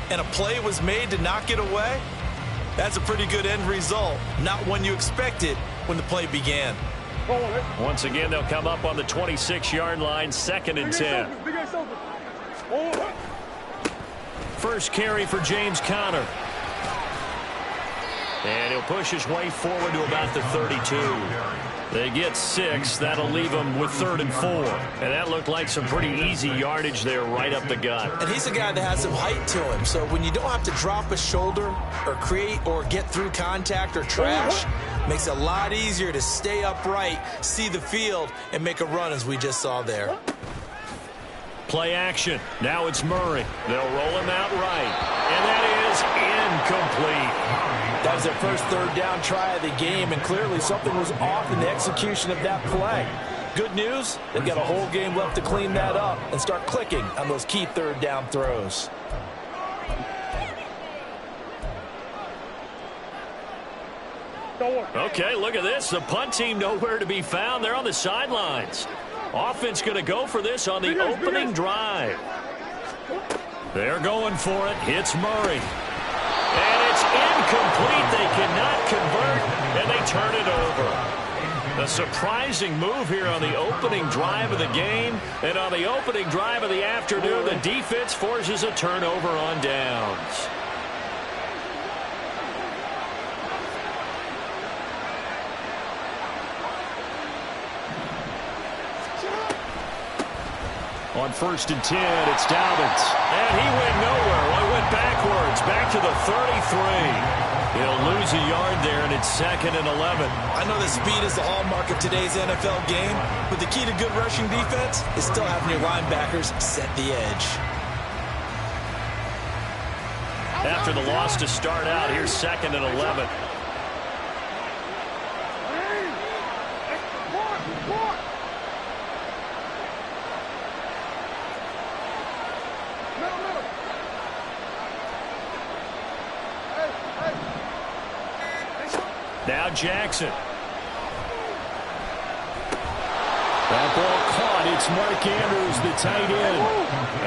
and a play was made to knock it away, that's a pretty good end result. Not one you expected when the play began. Once again, they'll come up on the 26-yard line, 2nd and 10. First carry for James Conner. And he'll push his way forward to about the 32. They get 6. That'll leave them with 3rd and 4. And that looked like some pretty easy yardage there right up the gut. And he's a guy that has some height to him. So when you don't have to drop a shoulder or create or get through contact or trash, makes it a lot easier to stay upright, see the field, and make a run as we just saw there. Play action. Now it's Murray. They'll roll him out right. And that is incomplete. That was their first 3rd down try of the game, and clearly something was off in the execution of that play. Good news, they've got a whole game left to clean that up and start clicking on those key 3rd down throws. Okay, look at this. The punt team nowhere to be found. They're on the sidelines. Offense going to go for this on the opening drive. They're going for it. It's Murray. And it's incomplete. They cannot convert, and they turn it over. A surprising move here on the opening drive of the game. And on the opening drive of the afternoon, the defense forces a turnover on downs. On 1st and 10, it's Dobbins. And he went nowhere. Well, he went backwards, back to the 33. He'll lose a yard there, and it's 2nd and 11. I know that speed is the hallmark of today's NFL game, but the key to good rushing defense is still having your linebackers set the edge. After the loss to start out, here's 2nd and 11. Now Jackson. That ball caught. It's Mark Andrews, the tight end.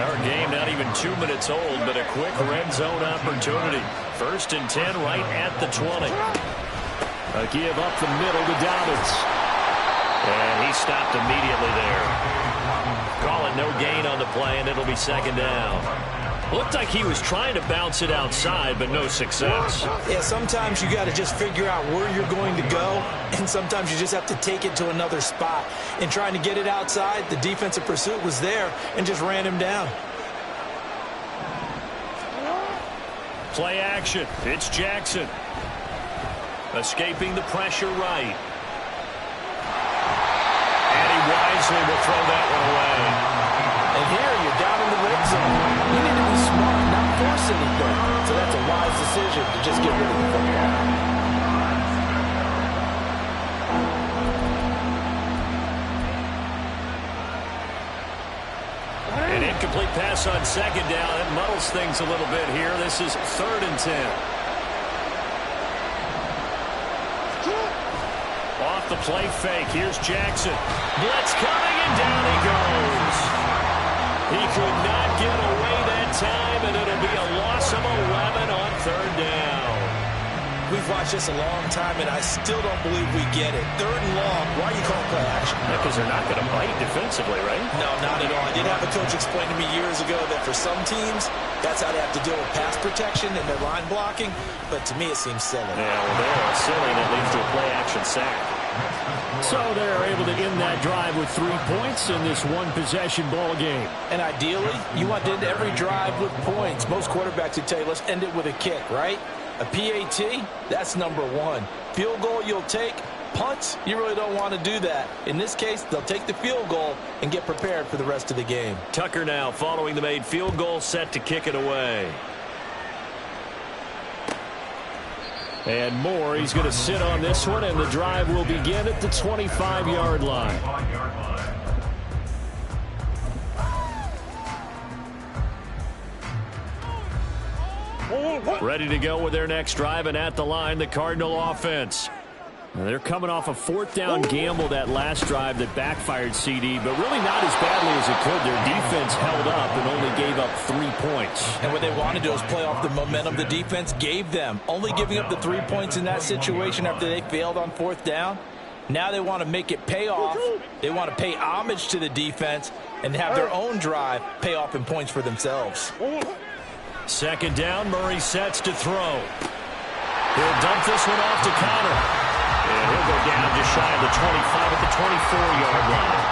Our game not even 2 minutes old, but a quick red zone opportunity. 1st and 10 right at the 20. A give up the middle to Dobbins. And he stopped immediately there. Call it no gain on the play, and it'll be 2nd down. Looked like he was trying to bounce it outside, but no success. Yeah, sometimes you got to just figure out where you're going to go, and sometimes you just have to take it to another spot. In trying to get it outside, the defensive pursuit was there and just ran him down. Play action. It's Jackson. Escaping the pressure right. And he wisely will throw that one away. And here you're down in the red zone. You need to be smart, not force anything. So that's a wise decision to just get rid of the football. An incomplete pass on 2nd down. It muddles things a little bit here. This is 3rd and 10. Off the play fake. Here's Jackson. Blitz coming, and down he goes. He could not get away that time, and it'll be a loss of 11 on 3rd down. We've watched this a long time, and I still don't believe we get it. 3rd and long. Why are you calling play action? Because they're not going to bite defensively, right? No, not at all. I did have a coach explain to me years ago that for some teams, that's how they have to deal with pass protection and their line blocking. But to me, it seems silly. Yeah, well, they're silly, and it leads to a play action sack. So they're able to end that drive with 3 points in this one-possession ball game. And ideally, you want to end every drive with points. Most quarterbacks would tell you, let's end it with a kick, right? A PAT, that's number 1. Field goal you'll take. Punts, you really don't want to do that. In this case, they'll take the field goal and get prepared for the rest of the game. Tucker now following the made field goal, set to kick it away. And Moore, he's going to sit on this one, and the drive will begin at the 25-yard line. Ready to go with their next drive, and at the line, the Cardinal offense. They're coming off a fourth down gamble that last drive that backfired, CD, but really not as badly as it could. Their defense held up and only gave up 3 points. And what they want to do is play off the momentum the defense gave them. Only giving up the 3 points in that situation after they failed on fourth down. Now they want to make it pay off. They want to pay homage to the defense and have their own drive pay off in points for themselves. Second down, Murray sets to throw. He'll dump this one off to Connor. And he'll go down just shy of the 25 at the 24-yard line.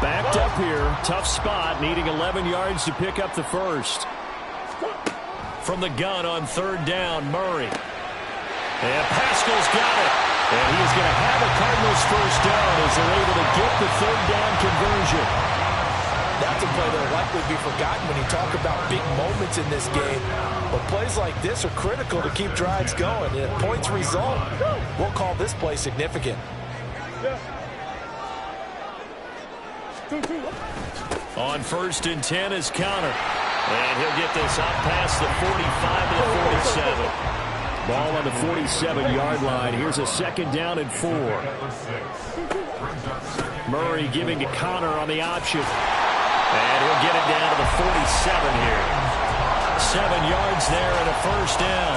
Backed up here. Tough spot, needing 11 yards to pick up the first. From the gun on third down, Murray. And Pascal's got it. And he is going to have a Cardinals first down as they're able to get the third down conversion. That's a play that will likely be forgotten when you talk about big moments in this game. But plays like this are critical to keep drives going. And if points result, we'll call this play significant. On first and 10 is Connor. And he'll get this up past the 45 to the 47. Ball on the 47-yard line. Here's a second down and 4. Murray giving to Connor on the option. And he'll get it down to the 47 here. 7 yards there and a first down.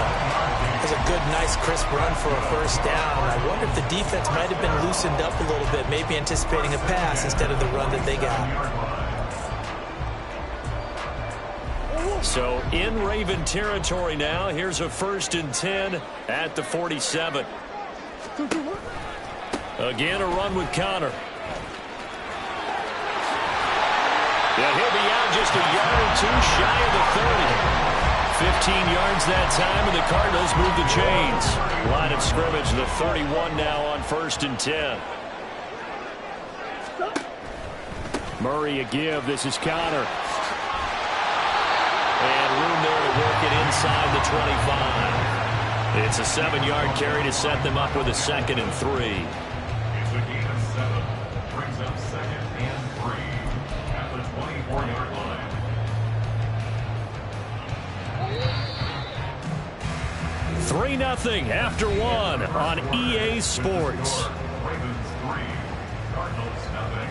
That's a good, nice, crisp run for a first down. I wonder if the defense might have been loosened up a little bit, maybe anticipating a pass instead of the run that they got. So in Raven territory now. Here's a first and 10 at the 47. Again, a run with Connor. Yeah, he'll be out just a yard or two shy of the 30. 15 yards that time, and the Cardinals move the chains. Line of scrimmage, the 31 now on first and 10. Murray a give. This is Connor. And room there to work it inside the 25. It's a 7-yard carry to set them up with a second and 3. It's a gain of 7. Brings up second and 3 at the 24-yard line. 3-0 after 1 on EA Sports. Ravens 3, Cardinals nothing.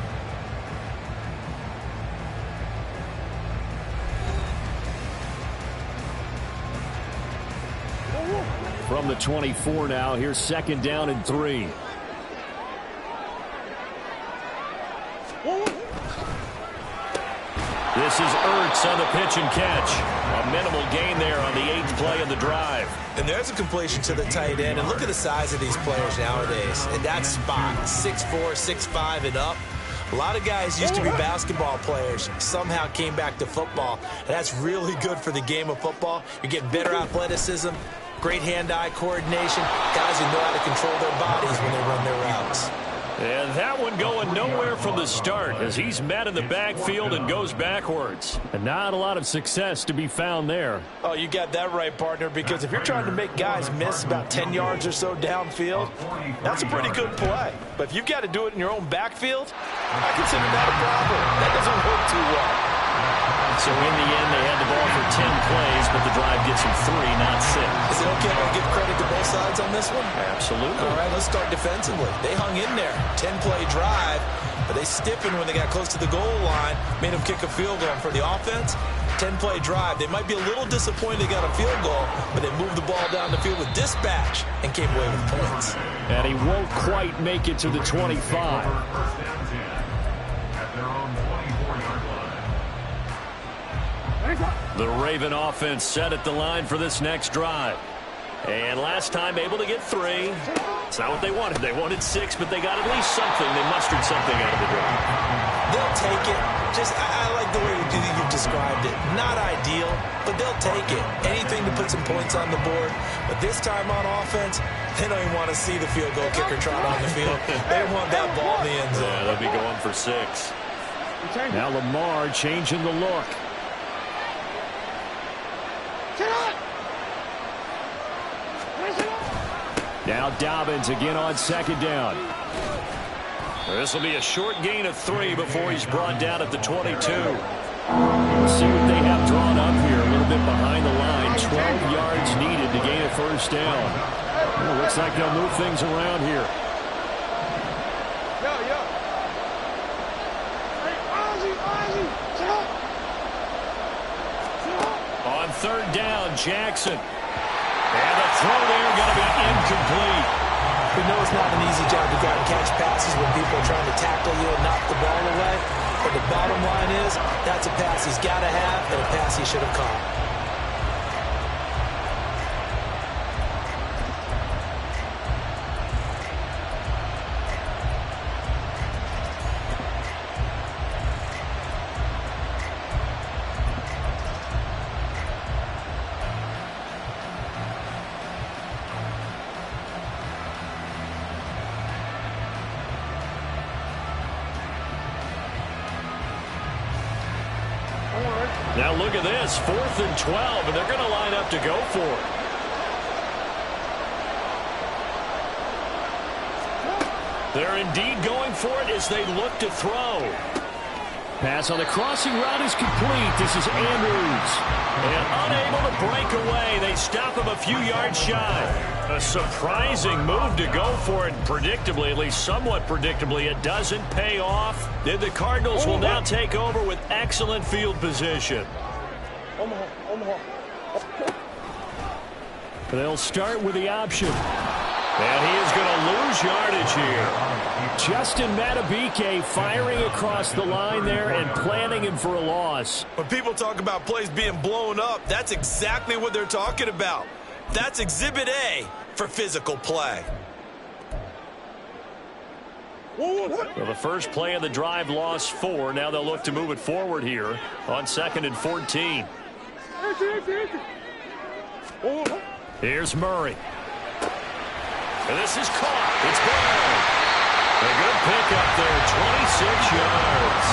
From the 24 now, here's second down and 3. This is Ertz on the pitch and catch. A minimal gain there on the 8th play of the drive. And there's a completion to the tight end. And look at the size of these players nowadays. And that spot, 6'4", 6'5", and up. A lot of guys used to be basketball players, somehow came back to football. And that's really good for the game of football. You're getting better athleticism, great hand-eye coordination, guys who know how to control their bodies when they run their routes. And that one going nowhere from the start as he's met in the backfield and goes backwards. And not a lot of success to be found there. Oh, you got that right, partner, because if you're trying to make guys miss about 10 yards or so downfield, that's a pretty good play. But if you've got to do it in your own backfield, I consider that a problem. That doesn't work too well. So in the end, they had the ball for 10 plays, but the drive gets them 3, not 6. Is it okay to give credit to both sides on this one? Absolutely. All right, let's start defensively. They hung in there. 10-play drive, but they stiffened when they got close to the goal line, made them kick a field goal. For the offense, 10-play drive. They might be a little disappointed they got a field goal, but they moved the ball down the field with dispatch and came away with points. And he won't quite make it to the 25. First down 10 at their own 24-yard line. The Raven offense set at the line for this next drive. And last time able to get 3. It's not what they wanted. They wanted 6, but they got at least something. They mustered something out of the drive. They'll take it. I like the way you've described it. Not ideal, but they'll take it. Anything to put some points on the board. But this time on offense, they don't even want to see the field goal kicker trot on the field. They want that ball in the end zone. Yeah, they'll be going for 6. Now Lamar changing the look. Now Dobbins again on second down. This will be a short gain of 3 before he's brought down at the 22. See what they have drawn up here. first down. Well, looks like they'll move things around here. On third down, Jackson. And the throw there going to be incomplete. We know it's not an easy job to go out and catch passes when people are trying to tackle you and knock the ball away. But the bottom line is, that's a pass he's got to have and a pass he should have caught. Now look at this, 4th and 12, and they're going to line up to go for it. They're indeed going for it as they look to throw. Pass on the crossing route is complete. This is Andrews. And unable to break away. They stop him a few yards shy. A surprising move to go for it. Predictably, at least somewhat predictably, it doesn't pay off. Then the Cardinals will now take over with excellent field position. They'll start with the option. And he is going to lose yardage here. Justin Matabike firing across the line there and planning him for a loss. When people talk about plays being blown up, that's exactly what they're talking about. That's Exhibit A for physical play. Well, the first play of the drive lost 4. Now they'll look to move it forward here on 2nd and 14. Here's Murray. And this is caught. It's gone. A good pickup there, 26 yards.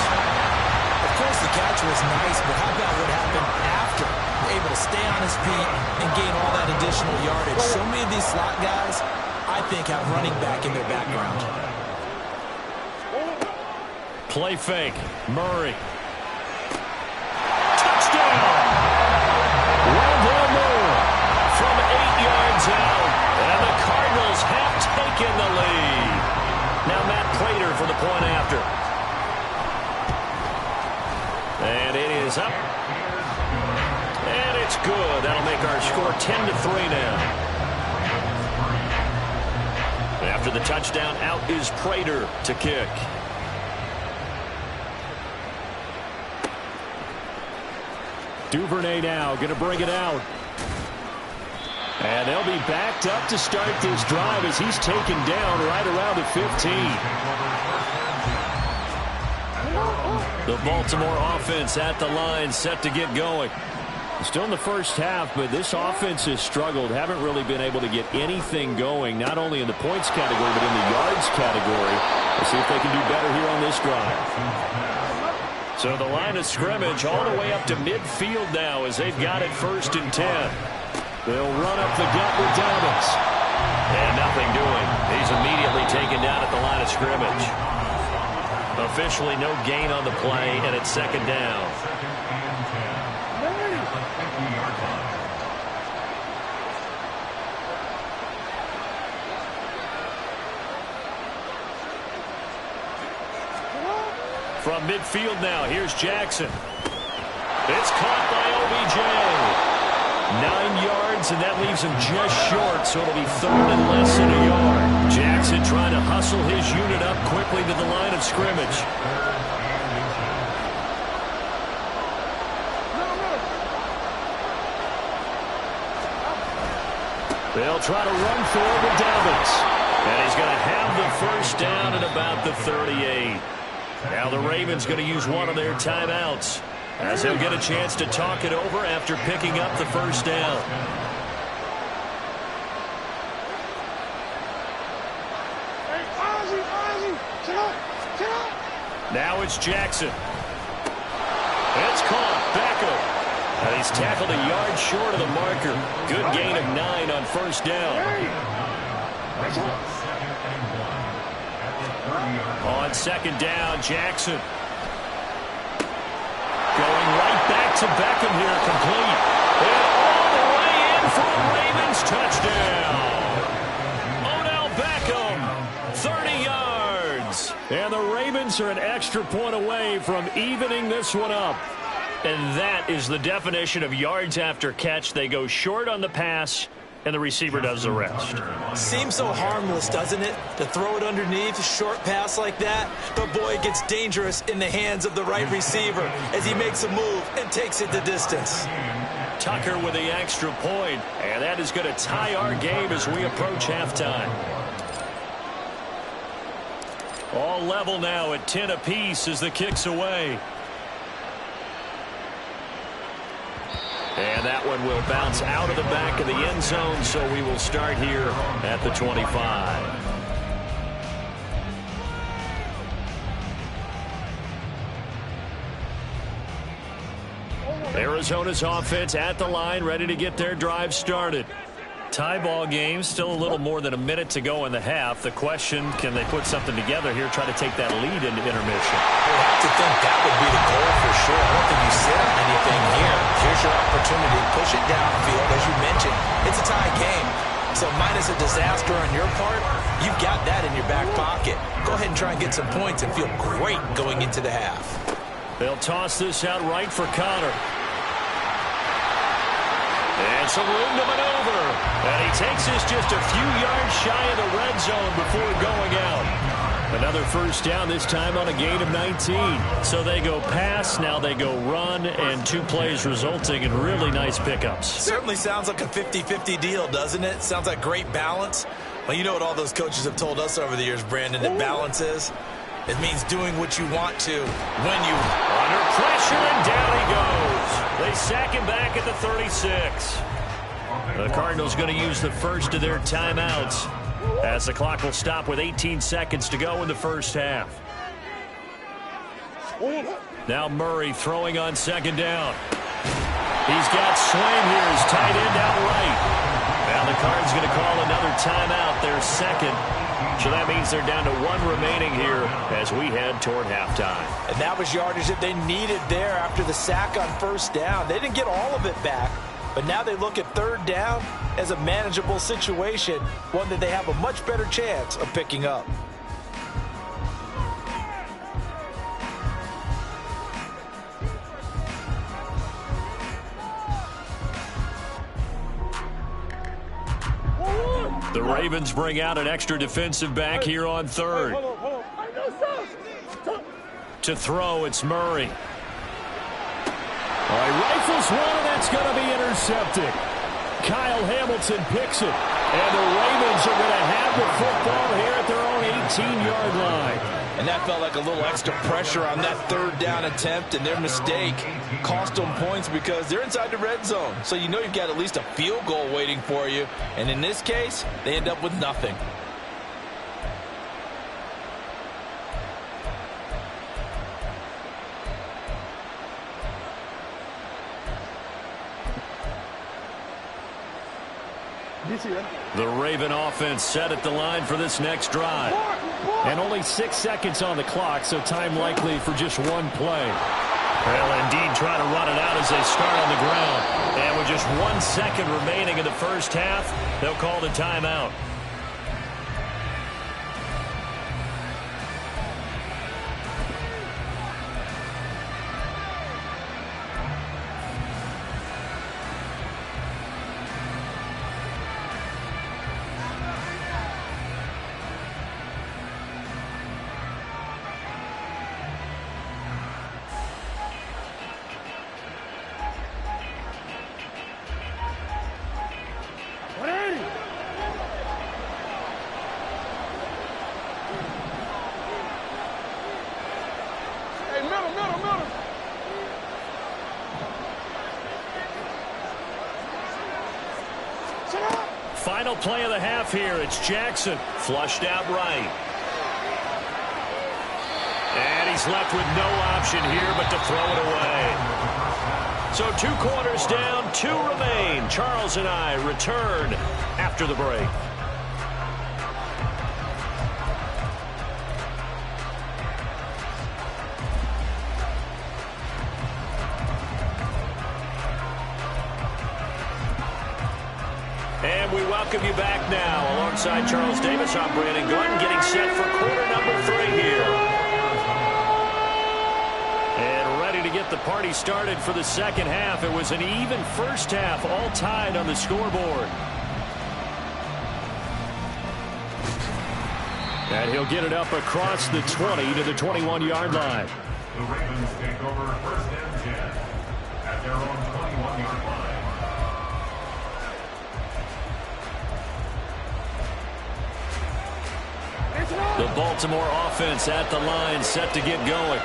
Of course, the catch was nice, but how about what happened after? Able to stay on his feet and gain all that additional yardage. So many of these slot guys, I think, have running back in their background. Play fake. Murray. Touchdown! Rondell Moore from 8 yards out. And the Cardinals have taken the lead. Now Matt Prater for the point after. And it is up. And it's good. That'll make our score 10-3 now. After the touchdown, out is Prater to kick. Duvernay now going to bring it out. And they'll be backed up to start this drive as he's taken down right around the 15. The Baltimore offense at the line, set to get going. Still in the first half, but this offense has struggled. Haven't really been able to get anything going, not only in the points category, but in the yards category. Let's see if they can do better here on this drive. So the line of scrimmage all the way up to midfield now as they've got it 1st and 10. They'll run up the gut with Dobbins. And nothing doing. He's immediately taken down at the line of scrimmage. Officially no gain on the play, and it's 2nd down. From midfield now, here's Jackson. It's caught by OBJ. 9 yards, and that leaves him just short, so it'll be 3rd and less than a yard. Jackson trying to hustle his unit up quickly to the line of scrimmage. They'll try to run forward with Dobbins. And he's going to have the 1st down at about the 38. Now the Ravens going to use one of their timeouts, as he'll get a chance to talk it over after picking up the 1st down. Now it's Jackson. It's caught. Beckham. And he's tackled a yard short of the marker. Good gain of 9 on 1st down. On 2nd down, Jackson. Going right back to Beckham here, complete. And all the way in for a Ravens touchdown. Odell Beckham, 30 yards. And the Ravens are an extra point away from evening this one up. And that is the definition of yards after catch. They go short on the pass, and the receiver does the rest. Seems so harmless, doesn't it? To throw it underneath, a short pass like that. But boy, it gets dangerous in the hands of the right receiver as he makes a move and takes it the distance. Tucker with the extra point, and that is going to tie our game as we approach halftime. All level now at 10 apiece as the kick's away. And that one will bounce out of the back of the end zone, so we will start here at the 25. Arizona's offense at the line, ready to get their drive started. Tie ball game, still a little more than a minute to go in the half. The question, can they put something together here, try to take that lead into intermission? I have to think that would be the goal for sure. I don't think you sit on anything here. Here's your opportunity. Push it downfield. As you mentioned, it's a tie game. So minus a disaster on your part, you've got that in your back pocket. Go ahead and try and get some points and feel great going into the half. They'll toss this out right for Connor. And some room to maneuver. And he takes this just a few yards shy of the red zone before going out. Another first down, this time on a gain of 19. So they go pass, now they go run, and 2 plays resulting in really nice pickups. Certainly sounds like a 50-50 deal, doesn't it? Sounds like great balance. Well, you know what all those coaches have told us over the years, Brandon, that balance is? It means doing what you want to when you... Under pressure, and down he goes. They sack him back at the 36. The Cardinals going to use the first of their timeouts as the clock will stop with 18 seconds to go in the first half. Now Murray throwing on second down. He's got Swain here, his tight end out right. Now the Cards going to call another timeout, their second. So that means they're down to 1 remaining here as we head toward halftime. And that was yardage that they needed there after the sack on first down. They didn't get all of it back, but now they look at third down as a manageable situation, one that they have a much better chance of picking up. The Ravens bring out an extra defensive back here on third. To throw, it's Murray. He rifles one, and that's going to be intercepted. Kyle Hamilton picks it. And the Ravens are going to have the football here at their own 18-yard line. And that felt like a little extra pressure on that third down attempt, and their mistake cost them points because they're inside the red zone. So you know you've got at least a field goal waiting for you. And in this case, they end up with nothing. The Raven offense set at the line for this next drive. And only 6 seconds on the clock, so time likely for just 1 play. Well, indeed, try to run it out as they start on the ground. And with just 1 second remaining in the first half, they'll call the timeout. Final play of the half here. It's Jackson. Flushed out right. And he's left with no option here but to throw it away. So 2 quarters down, 2 remain. Charles and I return after the break. welcome you back now. Alongside Charles Davis, I'm Brandon Gunn, getting set for quarter number 3 here. And ready to get the party started for the second half. It was an even first half, all tied on the scoreboard. And he'll get it up across the 20 to the 21-yard line. The Ravens take over first and 10 at their own 21-yard line. The Baltimore offense at the line, set to get going.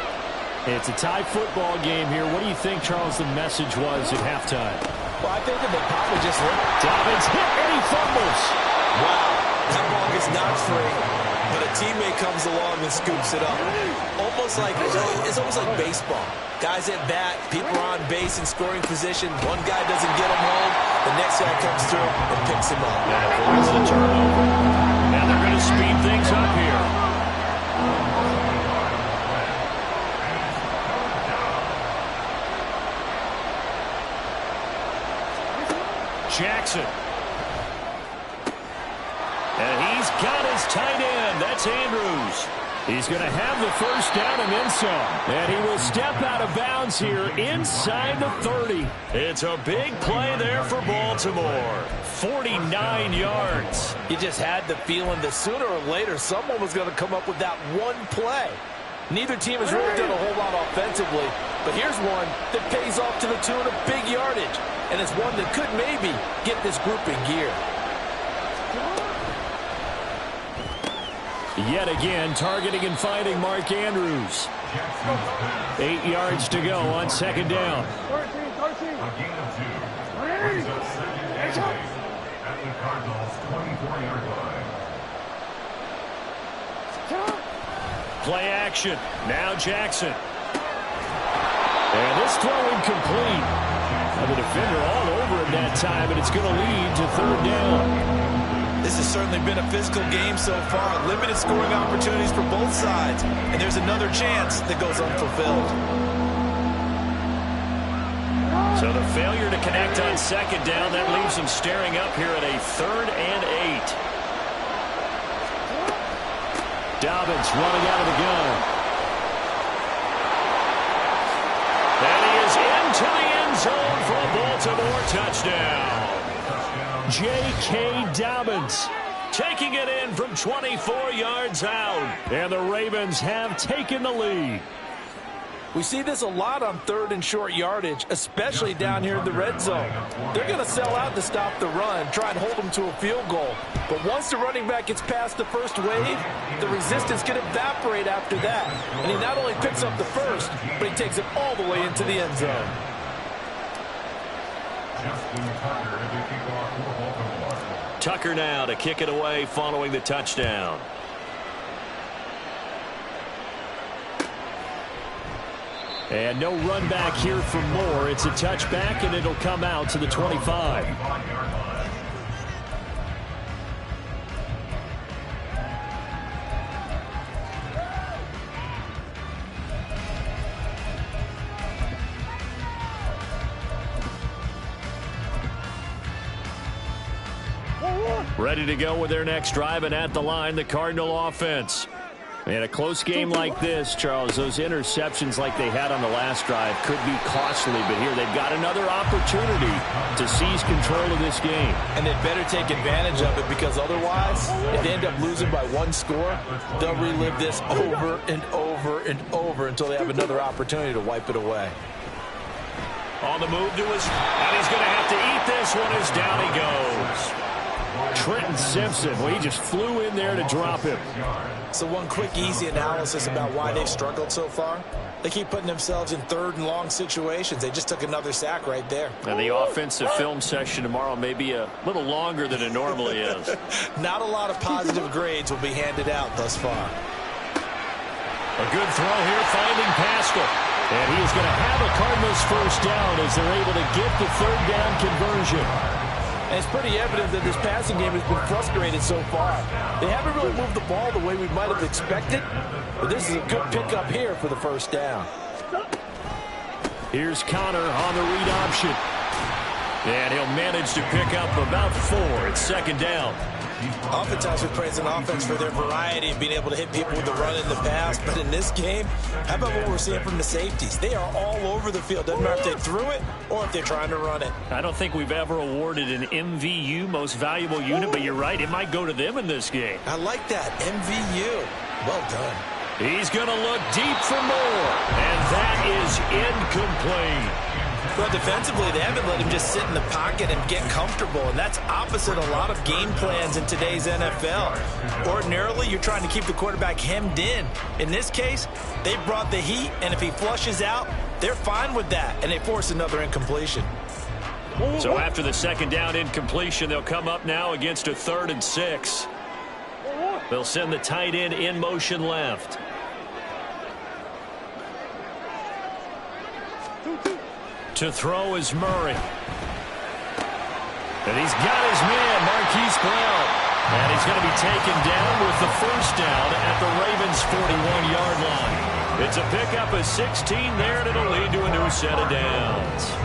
It's a tie football game here. What do you think, Charles, the message was at halftime? Well, I think that they probably just hit. Dobbins hit and he fumbles. Wow, that ball gets knocked free, but a teammate comes along and scoops it up. It's almost like baseball. Guys at bat, people are on base in scoring position. One guy doesn't get him home, the next guy comes through and picks him up. And force the turnover. And they're going to speed things up here. Jackson. And he's got his tight end. That's Andrews. He's going to have the first down and then some. And he will step out of bounds here inside the 30. It's a big play there for Baltimore. 49 yards. You just had the feeling that sooner or later someone was going to come up with that one play. Neither team has really done a whole lot offensively, but here's one that pays off to the tune of big yardage, and it's one that could maybe get this group in gear. Yet again, targeting and finding Mark Andrews. 8 yards to go on second down. A gain of 2. Brings up second and 8 at the Cardinals' 24-yard line. Play action. Now Jackson. And this throw incomplete. Now the defender all over him that time, and it's going to lead to third down. This has certainly been a physical game so far. Limited scoring opportunities for both sides. And there's another chance that goes unfulfilled. So the failure to connect on second down, that leaves them staring up here at a 3rd and 8. Dobbins running out of the gun. And he is into the end zone for a Baltimore touchdown. J.K. Dobbins taking it in from 24 yards out. And the Ravens have taken the lead. We see this a lot on 3rd and short yardage, especially down here in the red zone. They're going to sell out to stop the run, try and hold them to a field goal. But once the running back gets past the first wave, the resistance can evaporate after that. And he not only picks up the first, but he takes it all the way into the end zone. Tucker now to kick it away following the touchdown. And no run back here for Moore. It's a touchback, and it'll come out to the 25. Ready to go with their next drive, and at the line, the Cardinal offense. In a close game like this, Charles, those interceptions like they had on the last drive could be costly, but here they've got another opportunity to seize control of this game. And they better take advantage of it, because otherwise, if they end up losing by 1 score, they'll relive this over and over and over until they have another opportunity to wipe it away. On the move to his, and he's going to have to eat this one as down he goes. Trenton Simpson, well, he just flew in there to drop him. So one quick, easy analysis about why they've struggled so far. They keep putting themselves in 3rd and long situations. They just took another sack right there. And the offensive film session tomorrow may be a little longer than it normally is. Not a lot of positive grades will be handed out thus far. A good throw here, finding Pascal. And he is going to have a Cardinals first down as they're able to get the 3rd down conversion. And it's pretty evident that this passing game has been frustrated so far. They haven't really moved the ball the way we might have expected, but this is a good pickup here for the first down. Here's Connor on the read option. And he'll manage to pick up about 4. It's second down. Oftentimes we praise an offense for their variety of being able to hit people with the run in the pass. But in this game, how about what we're seeing from the safeties? They are all over the field. Doesn't matter if they threw it or if they're trying to run it. I don't think we've ever awarded an MVU, most valuable unit, but you're right. It might go to them in this game. I like that. MVU. Well done. He's going to look deep for more. And that is incomplete. Well, defensively, they haven't let him just sit in the pocket and get comfortable, and that's opposite a lot of game plans in today's NFL. Ordinarily, you're trying to keep the quarterback hemmed in. In this case, they brought the heat, and if he flushes out, they're fine with that, and they force another incompletion. So after the second down incompletion, they'll come up now against a 3rd and 6. They'll send the tight end in motion left. To throw is Murray. And he's got his man, Marquise Brown. And he's going to be taken down with the first down at the Ravens' 41-yard line. It's a pickup of 16 there, and it'll lead to a new set of downs.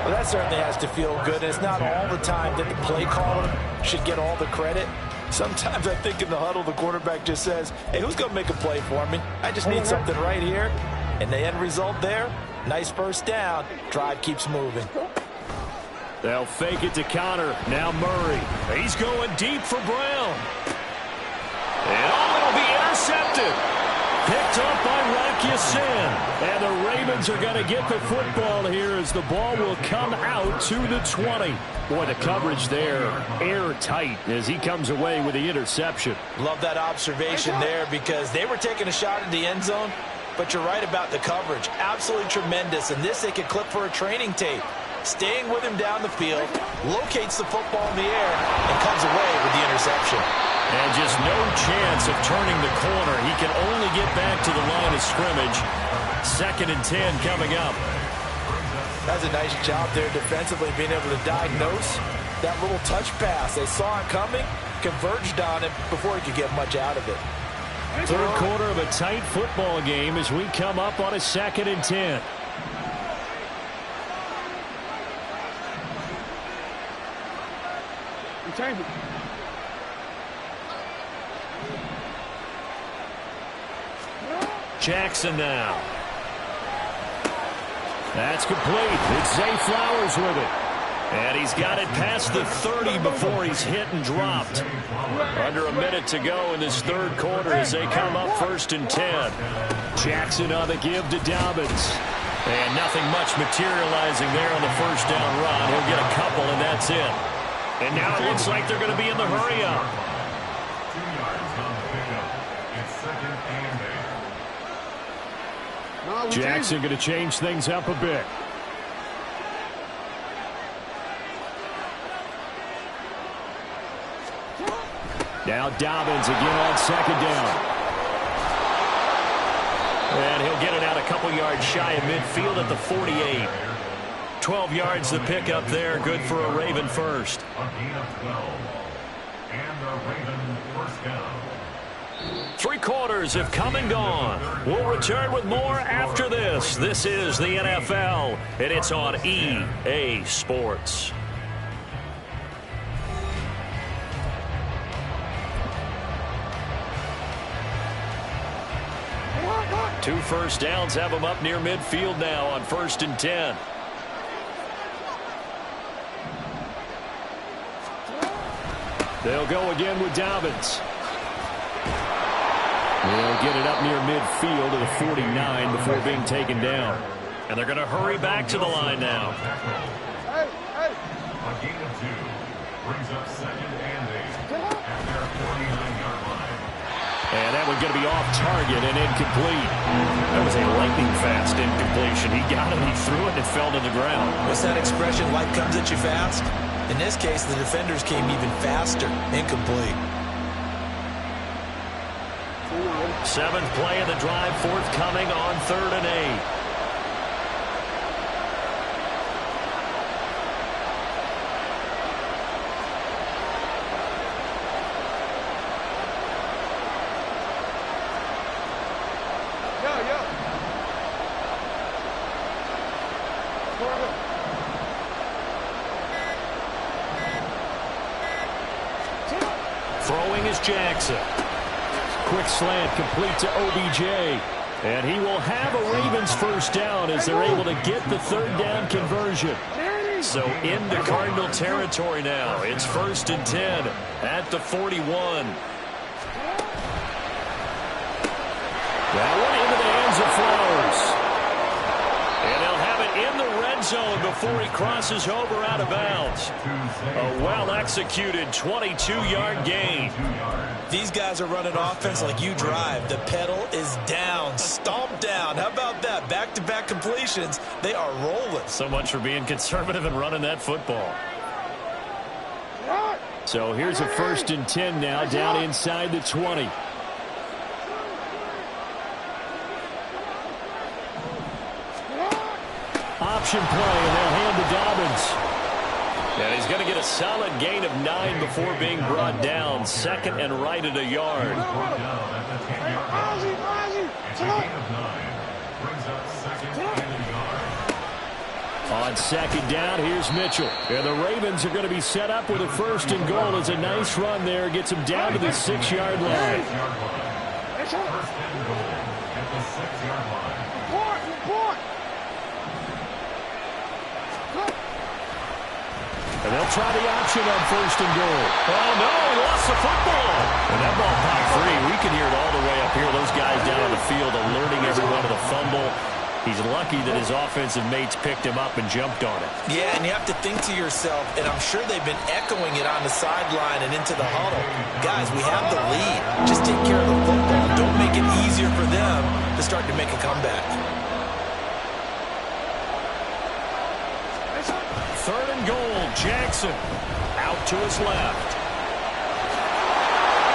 Well, that certainly has to feel good. It's not all the time that the play caller should get all the credit. Sometimes I think in the huddle, the quarterback just says, hey, who's going to make a play for me? I just need something right here. And the end result there, nice first down. Drive keeps moving. They'll fake it to Connor. Now Murray. He's going deep for Brown. And it'll be intercepted. Picked up by Rakiasin. And the Ravens are going to get the football here as the ball will come out to the 20. Boy, the coverage there, airtight as he comes away with the interception. Love that observation there because they were taking a shot at the end zone, but you're right about the coverage. Absolutely tremendous. And this they could clip for a training tape. Staying with him down the field, locates the football in the air, and comes away with the interception. And just no chance of turning the corner. He can only get back to the line of scrimmage. 2nd and 10 coming up. That's a nice job there defensively, being able to diagnose that little touch pass. They saw it coming, converged on it before he could get much out of it. 3rd quarter of a tight football game as we come up on a 2nd and 10. Jackson now. That's complete. It's Zay Flowers with it. And he's got it past the 30 before he's hit and dropped. Under a minute to go in this 3rd quarter as they come up 1st and 10. Jackson on the give to Dobbins. And nothing much materializing there on the first down run. He'll get a couple, and that's it. And now it looks like they're going to be in the hurry-up. 2 yards on the pickup. It's 2nd and 8. Jackson going to change things up a bit. Now Dobbins again on 2nd down. And he'll get it out a couple yards shy of midfield at the 48. 12 yards the pickup there. Good for a Raven first. A gain of 12. And the Raven first down. 3 quarters have come and gone. We'll return with more after this. This is the NFL, and it's on EA Sports. Two first downs have them up near midfield now on 1st and 10. They'll go again with Dobbins. They'll get it up near midfield to the 49 before being taken down. And they're going to hurry back to the line now. A gain of 2 brings up 2nd and 8 at their 49-yard line. And that one's going to be off target and incomplete. That was a lightning-fast incompletion. He got it, he threw it, and it fell to the ground. What's that expression, life comes at you fast? In this case, the defenders came even faster, incomplete. 7th play of the drive, forthcoming on 3rd and 8. Throwing is Jackson. Quick slant complete to OBJ. And he will have a Ravens first down as they're able to get the third down conversion. So into Cardinal territory now. It's 1st and 10 at the 41. That one into the hands of Flowers. And they'll have it in the red zone before he crosses over out of bounds. A well-executed 22-yard gain. These guys are running offense like you drive. The pedal is down, stomped down. How about that? Back-to-back completions. They are rolling. So much for being conservative and running that football. So here's a 1st and 10 now down inside the 20. Option play, and they'll hand to Dobbins. And he's going to get a solid gain of 9 before being brought down. 2nd and right at a yard. On 2nd down, here's Mitchell. And the Ravens are going to be set up with a 1st and goal. It's a nice run there. Gets them down to the 6-yard line. And they'll try the option on 1st and goal. Oh, no, he lost the football. And that ball popped free. We can hear it all the way up here. Those guys down on the field alerting everyone to the fumble. He's lucky that his offensive mates picked him up and jumped on it. Yeah, and you have to think to yourself, and I'm sure they've been echoing it on the sideline and into the huddle. Guys, we have the lead. Just take care of the football. Don't make it easier for them to start to make a comeback. 3rd and goal, Jackson out to his left.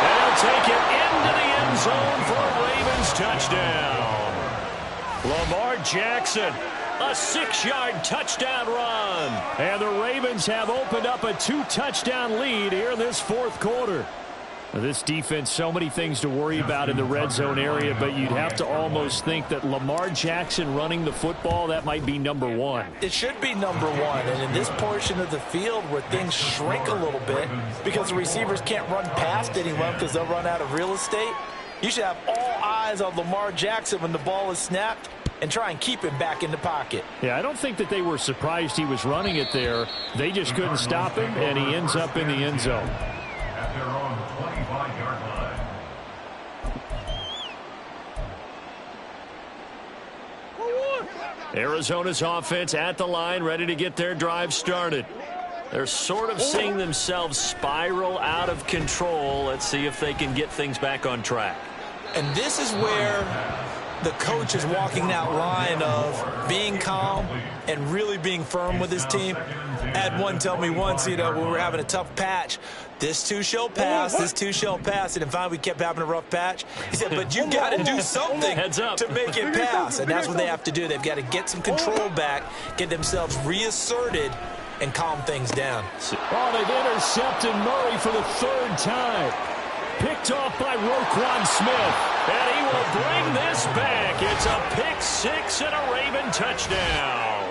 And he'll take it into the end zone for a Ravens touchdown. Lamar Jackson, a 6-yard touchdown run. And the Ravens have opened up a 2-touchdown lead here in this 4th quarter. This defense, so many things to worry about in the red zone area, but you'd have to almost think that Lamar Jackson running the football, that might be number 1. It should be number 1, and in this portion of the field where things shrink a little bit because the receivers can't run past anyone because they'll run out of real estate, you should have all eyes on Lamar Jackson when the ball is snapped and try and keep him back in the pocket. Yeah, I don't think that they were surprised he was running it there. They just couldn't stop him, and he ends up in the end zone. At their own 25-yard line. Arizona's offense at the line, ready to get their drive started. They're sort of seeing themselves spiral out of control. Let's see if they can get things back on track. And this is where the coach is walking that line of being calm and really being firm with his team. I had one tell me once, when we were having a tough patch, this too shall pass, this too shall pass. And finally we kept having a rough patch. He said, but you got to do something to make it pass. And that's what they have to do. They've got to get some control back, get themselves reasserted, and calm things down. Oh, they've intercepted Murray for the 3rd time. Picked off by Roquan Smith. And he will bring this back. It's a pick 6 and a Raven touchdown.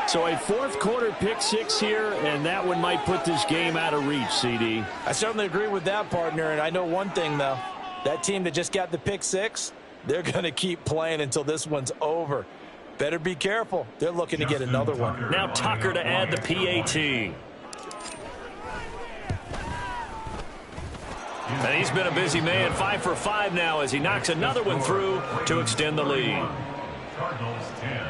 So a 4th quarter pick 6 here, and that one might put this game out of reach, CD. I certainly agree with that, partner. And I know one thing, though. That team that just got the pick 6, they're going to keep playing until this one's over. Better be careful. They're looking to get another one. Now Tucker to add the PAT. And he's been a busy man, 5 for 5 now as he knocks another one through to extend the lead. Cardinals 10.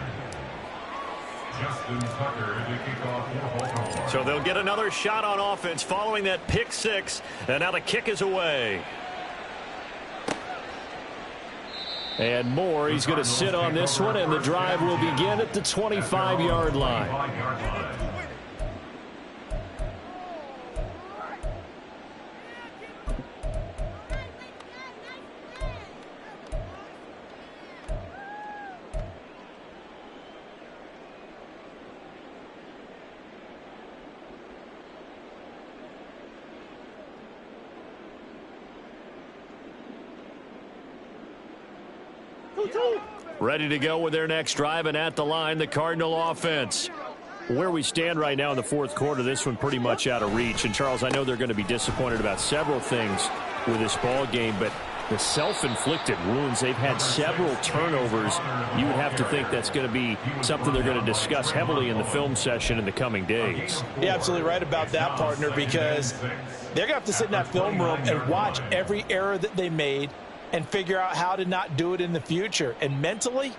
Justin Tucker to kick off for Baltimore. So they'll get another shot on offense following that pick 6. And now the kick is away. And Moore, he's going to sit on this one, and the drive will begin at the 25-yard line. Ready to go with their next drive, and at the line, the Cardinal offense. Where we stand right now in the fourth quarter, this one pretty much out of reach. And, Charles, I know they're going to be disappointed about several things with this ball game, but the self-inflicted wounds, they've had several turnovers. You would have to think that's going to be something they're going to discuss heavily in the film session in the coming days. You're absolutely right about that, partner, because they're going to have to sit in that film room and watch every error that they made and figure out how to not do it in the future. And mentally,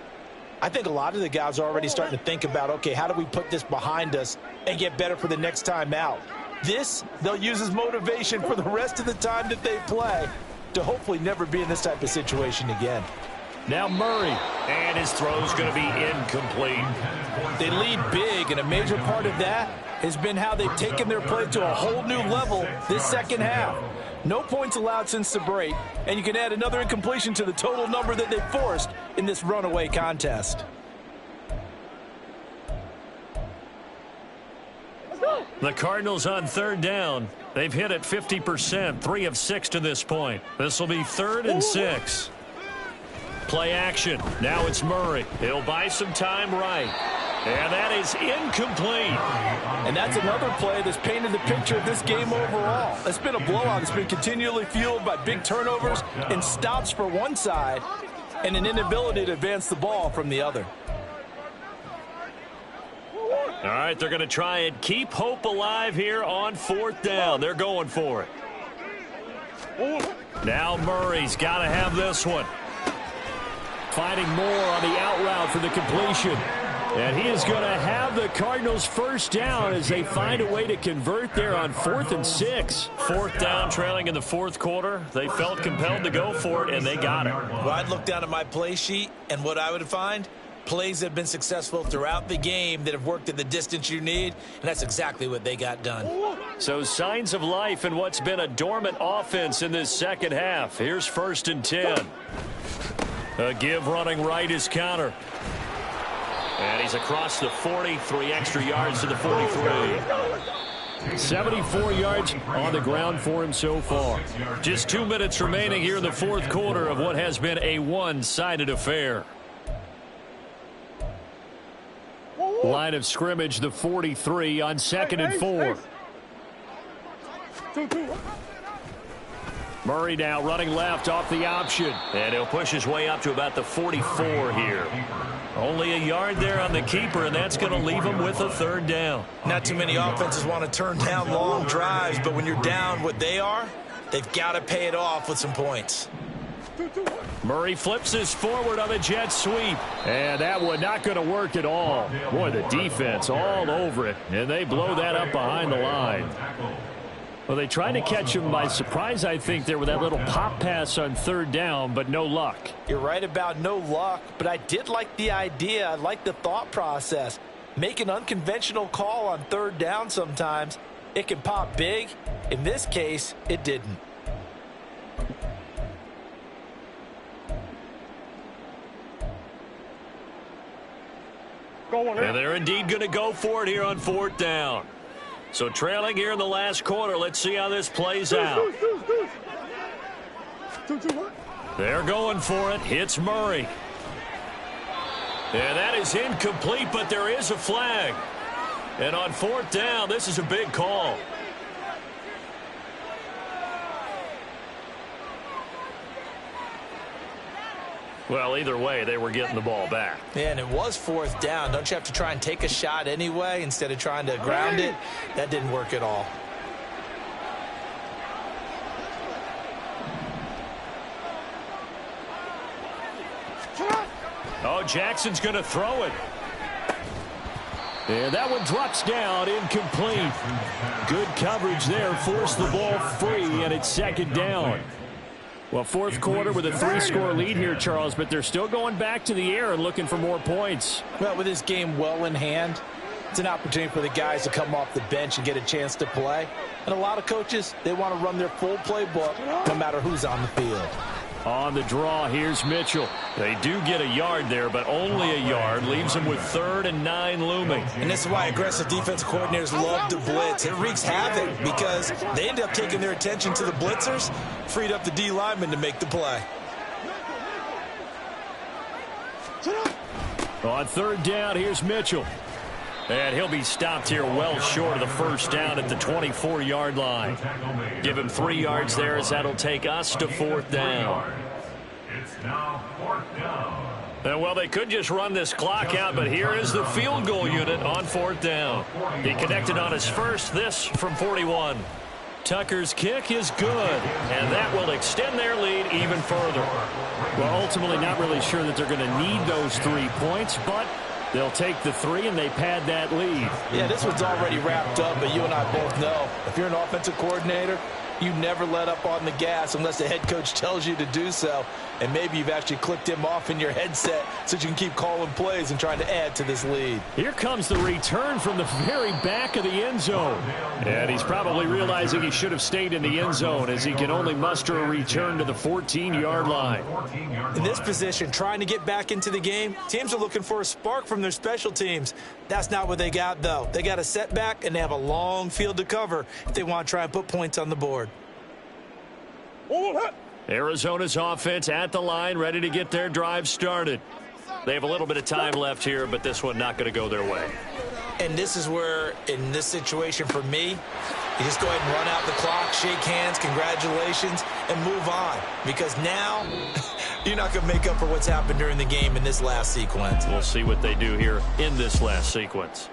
I think a lot of the guys are already starting to think about, okay, how do we put this behind us and get better for the next time out? This, they'll use as motivation for the rest of the time that they play to hopefully never be in this type of situation again. Now Murray. And his throw's going to be incomplete. They lead big, and a major part of that has been how they've taken their play to a whole new level this second half. No points allowed since the break, and you can add another incompletion to the total number that they forced in this runaway contest. The Cardinals on third down. They've hit it 50%, 3 of 6 to this point. This will be 3rd and 6. Play action. Now it's Murray. He'll buy some time right. And that is incomplete. And that's another play that's painted the picture of this game overall. It's been a blowout. It's been continually fueled by big turnovers and stops for one side and an inability to advance the ball from the other. All right, they're going to try and keep hope alive here on 4th down. They're going for it. Now Murray's got to have this one. Finding more on the out route for the completion. And he is going to have the Cardinals first down as they find a way to convert there on 4th and 6. 4th down, trailing in the fourth quarter. They felt compelled to go for it, and they got it. Well, I'd look down at my play sheet, and what I would find, plays that have been successful throughout the game that have worked at the distance you need, and that's exactly what they got done. So signs of life in what's been a dormant offense in this second half. Here's 1st and 10. A give running right is counter. And he's across the 40, 3 extra yards to the 43. 74 yards on the ground for him so far. Just 2 minutes remaining here in the fourth quarter of what has been a one-sided affair. Line of scrimmage, the 43 on 2nd and 4. Murray now running left off the option. And he'll push his way up to about the 44 here. Only a yard there on the keeper, and that's going to leave him with a 3rd down. Not too many offenses want to turn down long drives, but when you're down what they are, they've got to pay it off with some points. Murray flips this forward on a jet sweep. And that one not going to work at all. Boy, the defense all over it. And they blow that up behind the line. Well, they tried to catch him by surprise, I think, there with that little pop pass on 3rd down, but no luck. You're right about no luck, but I did like the idea. I like the thought process. Make an unconventional call on 3rd down sometimes. It can pop big. In this case, it didn't. And they're indeed going to go for it here on 4th down. So trailing here in the last quarter, let's see how this plays out. They're going for it. Hits Murray. And that is incomplete, but there is a flag. And on 4th down, this is a big call. Well, either way, they were getting the ball back. Yeah, and it was 4th down. Don't you have to try and take a shot anyway instead of trying to ground it? That didn't work at all. Oh, Jackson's going to throw it. And that one drops down, incomplete. Good coverage there, forced the ball free, and it's 2nd down. Well, fourth quarter with a 3-score lead here, Charles, but they're still going back to the air and looking for more points. Well, with this game well in hand, it's an opportunity for the guys to come off the bench and get a chance to play. And a lot of coaches, they want to run their full playbook no matter who's on the field. On the draw, here's Mitchell. They do get a yard there, but only a yard. Leaves them with 3rd and 9 looming. And this is why aggressive defensive coordinators love to blitz. It wreaks havoc because they end up taking their attention to the blitzers, freed up the D lineman to make the play. On 3rd down, here's Mitchell. And he'll be stopped here well short of the first down at the 24-yard line. Give him 3 yards there as that'll take us to 4th down. It's now 4th down. And, well, they could just run this clock out, but here is the field goal unit on 4th down. He connected on his first, this from 41. Tucker's kick is good. And that will extend their lead even further. Well, ultimately not really sure that they're going to need those 3 points, but they'll take the 3 and they pad that lead. Yeah, this one's already wrapped up, but you and I both know if you're an offensive coordinator, you never let up on the gas unless the head coach tells you to do so. And maybe you've actually clicked him off in your headset so you can keep calling plays and trying to add to this lead. Here comes the return from the very back of the end zone. And he's probably realizing he should have stayed in the end zone as he can only muster a return to the 14-yard line. In this position, trying to get back into the game, teams are looking for a spark from their special teams. That's not what they got, though. They got a setback, and they have a long field to cover if they want to try and put points on the board. Arizona's offense at the line, ready to get their drive started. They have a little bit of time left here, but this one not going to go their way. And this is where, in this situation for me, you just go ahead and run out the clock, shake hands, congratulations, and move on. Because now, you're not going to make up for what's happened during the game in this last sequence. We'll see what they do here in this last sequence.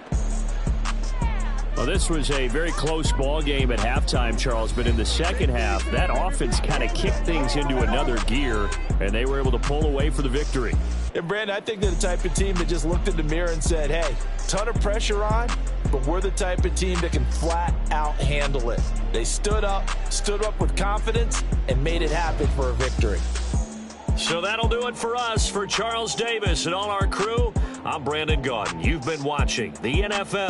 Well, this was a very close ball game at halftime, Charles, but in the second half, that offense kind of kicked things into another gear, and they were able to pull away for the victory. And, Brandon, I think they're the type of team that just looked in the mirror and said, hey, ton of pressure on, but we're the type of team that can flat out handle it. They stood up with confidence, and made it happen for a victory. So that'll do it for us. For Charles Davis and all our crew, I'm Brandon Gaudin. You've been watching the NFL